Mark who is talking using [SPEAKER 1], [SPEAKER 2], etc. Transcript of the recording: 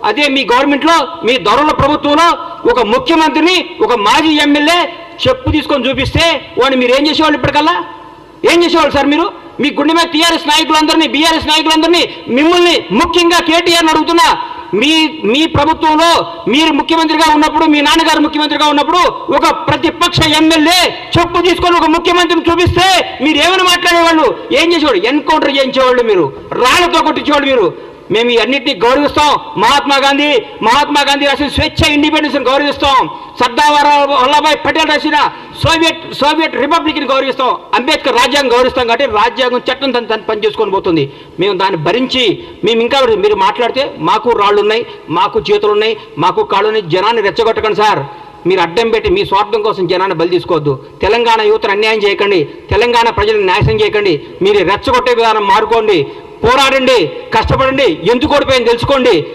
[SPEAKER 1] అదే మీ గవర్నమెంట్లో మీ దొరల ప్రభుత్వంలో ఒక ముఖ్యమంత్రిని ఒక మాజీ ఎమ్మెల్యే చెప్పు తీసుకొని చూపిస్తే వాడిని మీరు ఏం చేసేవాళ్ళు ఇప్పటికల్లా? ఏం చేసేవాళ్ళు సార్ మీరు? మీ గుండె మీద టీఆర్ఎస్ నాయకులందరినీ బీఆర్ఎస్ నాయకులందరినీ మిమ్మల్ని ముఖ్యంగా కేటీఆర్ని అడుగుతున్నా, మీ ప్రభుత్వంలో మీరు ముఖ్యమంత్రిగా ఉన్నప్పుడు, మీ నాన్నగారు ముఖ్యమంత్రిగా ఉన్నప్పుడు ఒక ప్రతిపక్ష ఎమ్మెల్యే చెప్పు తీసుకొని ఒక ముఖ్యమంత్రిని చూపిస్తే మీరు ఏమైనా మాట్లాడేవాళ్ళు? ఏం చేసేవాళ్ళు? ఎన్కౌంటర్ చేయించేవాళ్ళు, మీరు రాళ్లతో కొట్టించేవాళ్ళు. మీరు మేము ఈ అన్నింటినీ గౌరవిస్తాం. మహాత్మా గాంధీ రాసిన స్వేచ్ఛ ఇండిపెండెన్స్ గౌరవిస్తాం. సర్దార్ వల్లభాయ్ పటేల్ రాసిన సోవియట్ రిపబ్లిక్ని గౌరవిస్తాం. అంబేద్కర్ రాజ్యాంగం గౌరవిస్తాం. కాబట్టి రాజ్యాంగం చట్టం తను పని చేసుకొని పోతుంది. మేము దాన్ని భరించి మేము ఇంకా మీరు మాట్లాడితే మాకు రాళ్ళు ఉన్నాయి, మాకు చేతులు ఉన్నాయి, మాకు కాళ్ళు ఉన్నాయి. జనాన్ని రెచ్చగొట్టకండి సార్. మీరు అడ్డం పెట్టి మీ స్వార్థం కోసం జనాన్ని బలి తీసుకోవద్దు. తెలంగాణ యువతను అన్యాయం చేయకండి. తెలంగాణ ప్రజలను నాశనం చేయకండి. మీరు రెచ్చగొట్టే విధానం మారుకోండి. పోరాడండి, కష్టపడండి, ఎందుకు ఓడిపోయింది తెలుసుకోండి.